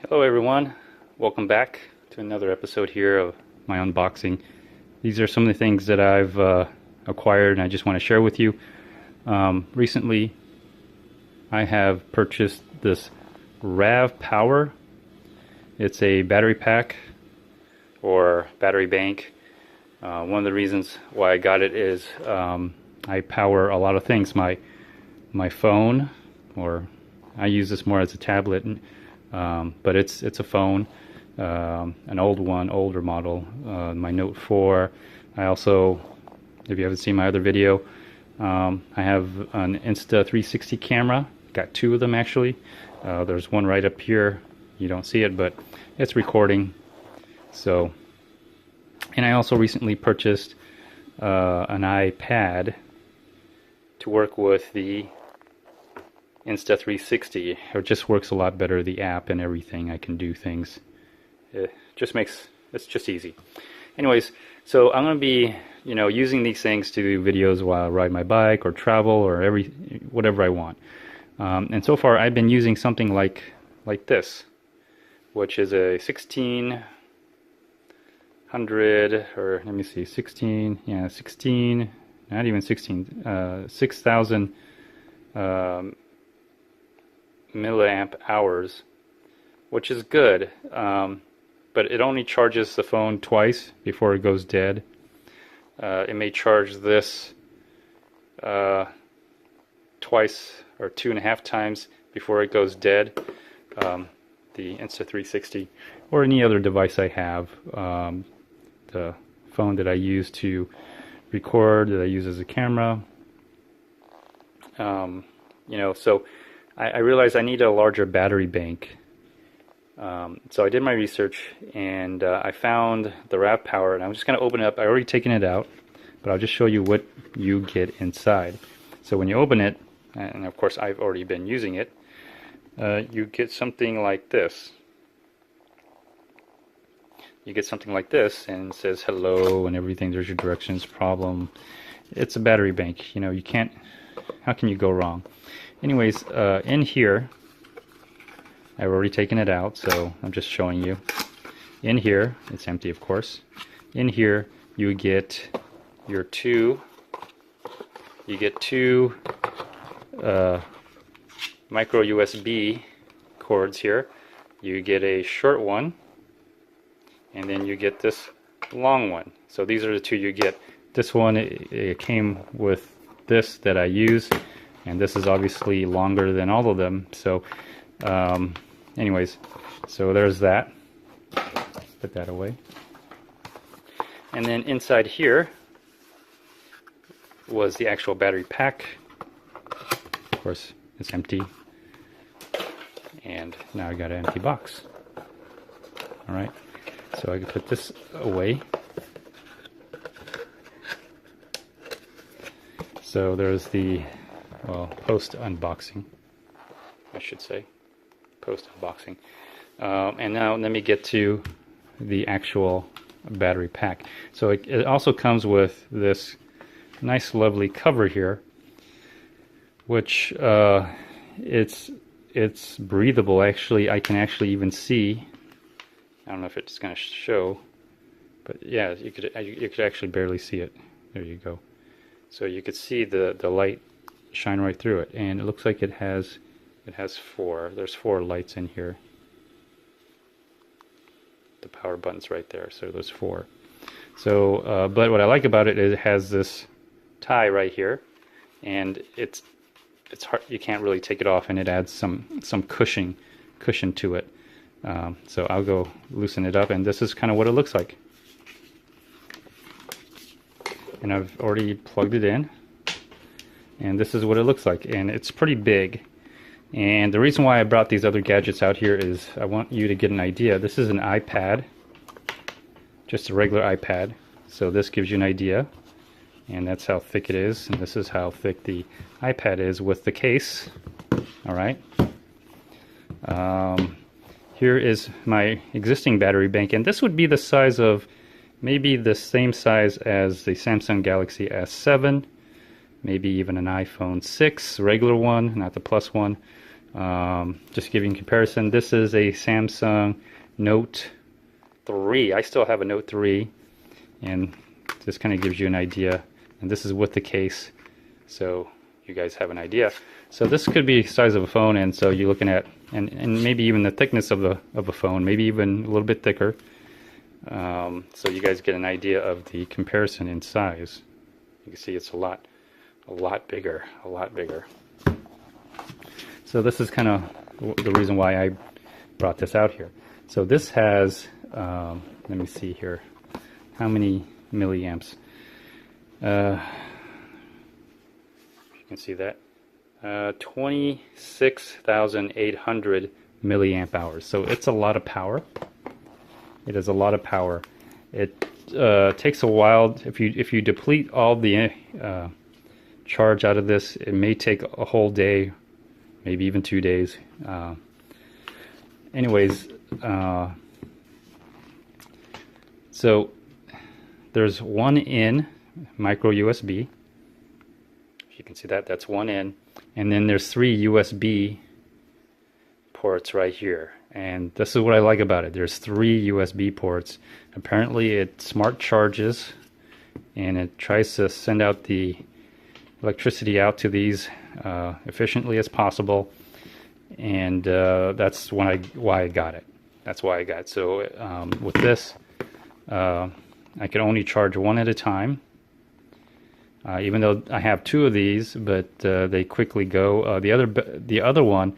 Hello everyone, welcome back to another episode here of my unboxing. These are some of the things that I've acquired and I just want to share with you. Recently I have purchased this Ravpower. It's a battery pack or battery bank. One of the reasons why I got it is I power a lot of things. My phone, or I use this more as a tablet. But it's a phone, an older model, my Note 4. I also, if you haven't seen my other video, I have an Insta360 camera. Got two of them actually. There's one right up here. You don't see it, but it's recording. So, and I also recently purchased an iPad to work with the Insta360. It just works a lot better, the app and everything. I can do things. It's just easy. Anyways, so I'm going to be, using these things to do videos while I ride my bike or travel or whatever I want. And so far I've been using something like this, which is a 1600, or let me see, 16, not even 16, 6000 milliamp hours, which is good, but it only charges the phone twice before it goes dead. It may charge this twice or 2.5 times before it goes dead, the Insta360 or any other device I have, the phone that I use to record, that I use as a camera. So I realized I need a larger battery bank. So I did my research and I found the Ravpower, and I'm just going to open it up. I already taken it out, but I'll just show you what you get inside. So when you open it, and of course I've already been using it, you get something like this. You get something like this, and it says hello and everything. There's your directions, problem. It's a battery bank. You can't, how can you go wrong? Anyways, in here, I've already taken it out, so I'm just showing you. In here, it's empty of course. In here, you get your two micro USB cords here. You get a short one, and then you get this long one. So these are the two you get. This one, it came with this that I use, and this is obviously longer than all of them. So anyways, so there's that. Put that away. And then inside here was the actual battery pack. Of course, it's empty. And now I got an empty box. Alright, so I can put this away. So there's the post unboxing, I should say, post unboxing. And now let me get to the actual battery pack. So it also comes with this nice lovely cover here, which it's breathable. Actually, I can actually even see. I don't know if it's going to show, but yeah, you could actually barely see it. There you go. So you could see the light shine right through it, and it looks like it has four. There's 4 lights in here. The power button's right there, so there's 4. So, but what I like about it is it has this tie right here, and it's hard. You can't really take it off, and it adds some cushion to it. So I'll go loosen it up, and this is kind of what it looks like. And I've already plugged it in, and this is what it looks like, and it's pretty big. And the reason why I brought these other gadgets out here is I want you to get an idea. This is an iPad, just a regular iPad, so this gives you an idea, and that's how thick it is, and this is how thick the iPad is with the case. Alright, here is my existing battery bank, and this would be the size of, maybe the same size as the Samsung Galaxy S7, maybe even an iPhone 6, regular one, not the Plus one. Just to give you a comparison, this is a Samsung Note 3. I still have a Note 3, and this kind of gives you an idea. And this is with the case, so you guys have an idea. So this could be the size of a phone, and so you're looking at, and maybe even the thickness of a phone, maybe even a little bit thicker. So you guys get an idea of the comparison in size. You can see it's a lot bigger, a lot bigger. So this is kind of the reason why I brought this out here. So this has, let me see here, how many milliamps? You can see that. 26,800 milliamp hours. So it's a lot of power. It is a lot of power. It takes a while. If you deplete all the charge out of this, it may take a whole day, maybe even 2 days. Anyways, so there's one in micro USB. If you can see that, that's one in, and then there's 3 USB ports right here. And this is what I like about it. There's 3 USB ports. Apparently it smart charges, and it tries to send out the electricity out to these efficiently as possible. And that's why I got it. That's why I got it. So with this, I can only charge one at a time. Even though I have 2 of these, but they quickly go. The other one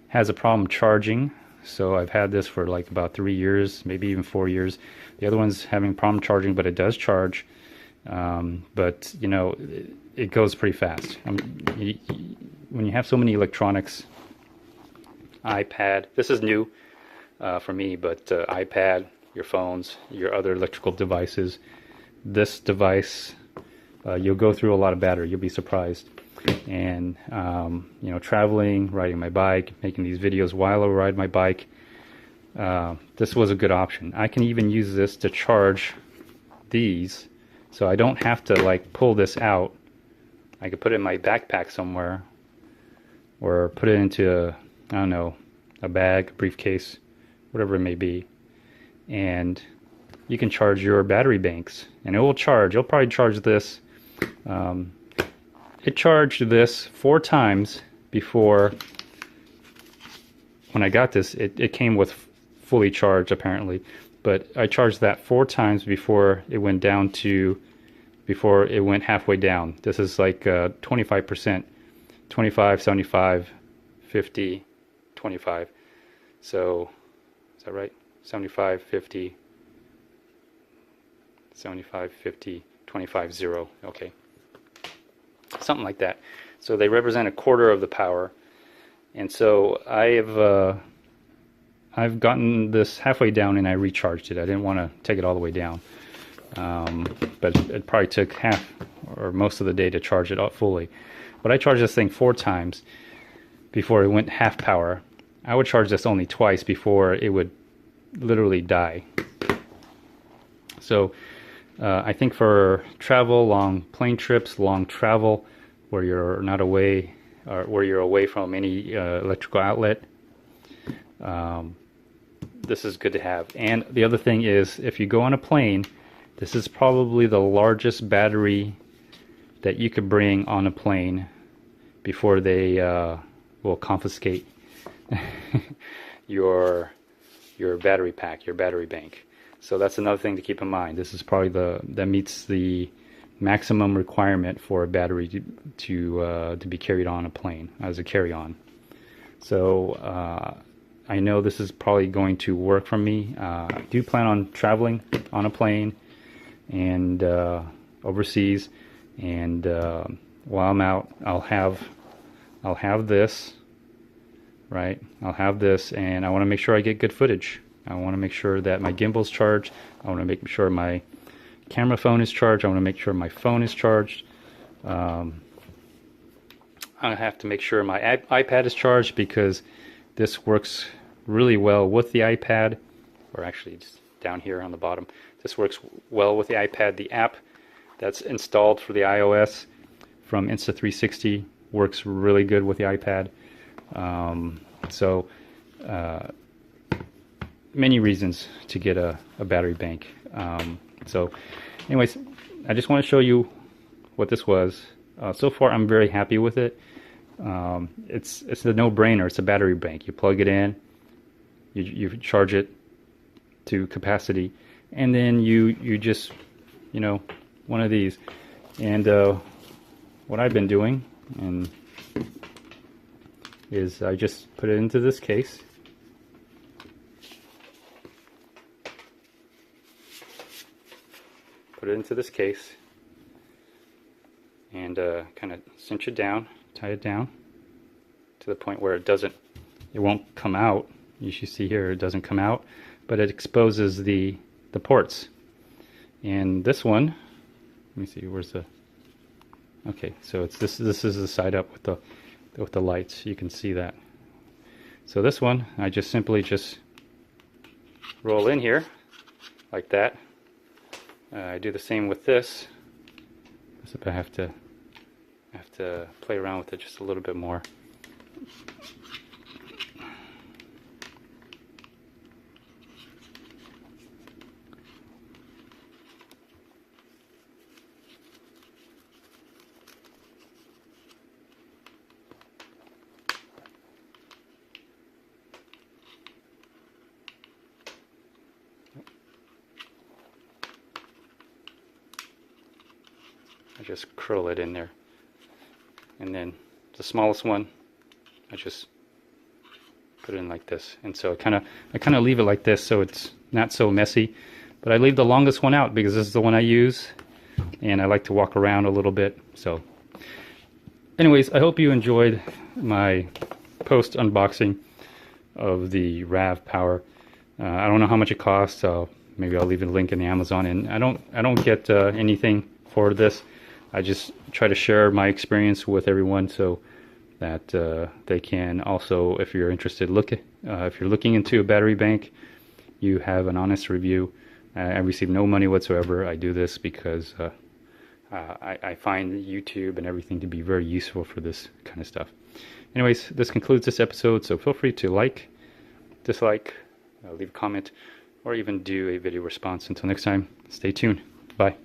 has a problem charging. So I've had this for like about 3 years, maybe even 4 years. The other one's having problem charging, but it does charge. But you know, it goes pretty fast. When you have so many electronics, iPad, this is new for me, but iPad, your phones, your other electrical devices, this device, you'll go through a lot of battery. You'll be surprised. And you know, traveling, riding my bike, making these videos while I ride my bike, this was a good option. I can even use this to charge these, so I don't have to like pull this out. I could put it in my backpack somewhere, or put it into I don't know, a bag, briefcase, whatever it may be, and you can charge your battery banks, and it will charge. You'll probably charge this. It charged this 4 times before. When I got this, it came with fully charged apparently, but I charged that 4 times before it went down to, before it went halfway down. This is like 25%, 25, 75, 50, 25. So, is that right? 75, 50, 75, 50, 25, 0. Okay. Something like that. So they represent a quarter of the power. And so I've gotten this halfway down and I recharged it. I didn't want to take it all the way down. But it probably took half or most of the day to charge it up fully. But I charged this thing 4 times before it went half power. I would charge this only twice before it would literally die. So I think for travel, long plane trips, long travel, where you're not away, or where you're away from any electrical outlet, this is good to have. And the other thing is, if you go on a plane, this is probably the largest battery that you could bring on a plane before they will confiscate your battery pack, your battery bank. So that's another thing to keep in mind. This is probably that meets the maximum requirement for a battery to be carried on a plane as a carry-on. So I know this is probably going to work for me. I do plan on traveling on a plane and overseas, and while I'm out, I'll have this, right? I'll have this, and I want to make sure I get good footage. I want to make sure that my gimbal's charged. I want to make sure my camera phone is charged. I want to make sure my phone is charged. I have to make sure my iPad is charged, because this works really well with the iPad, or actually it's down here on the bottom. This works well with the iPad. The app that's installed for the iOS from Insta360 works really good with the iPad. So many reasons to get a battery bank. So anyways, I just want to show you what this was. So far I'm very happy with it. It's a no-brainer. It's a battery bank. You plug it in, you charge it to capacity, and then you just, you know, one of these. And what I've been doing is I just put it into this case. Put it into this case and kind of cinch it down, tie it down to the point where it won't come out. You should see here it doesn't come out, but it exposes the ports. And this one, let me see, where's the, okay, so it's this is the side up with the lights. You can see that. So this one I just simply roll in here like that. I do the same with this, except I have to play around with it just a little bit more. I just curl it in there, and then the smallest one I just put it in like this. And so I kind of leave it like this so it's not so messy, but I leave the longest one out because this is the one I use and I like to walk around a little bit. So anyways, I hope you enjoyed my post unboxing of the Ravpower. I don't know how much it costs, so maybe I'll leave a link in the Amazon. And I don't get anything for this. I just try to share my experience with everyone so that they can also, if you're interested, if you're looking into a battery bank, you have an honest review. I receive no money whatsoever. I do this because I find YouTube and everything to be very useful for this kind of stuff. Anyways, this concludes this episode, so feel free to like, dislike, leave a comment, or even do a video response. Until next time, stay tuned. Bye.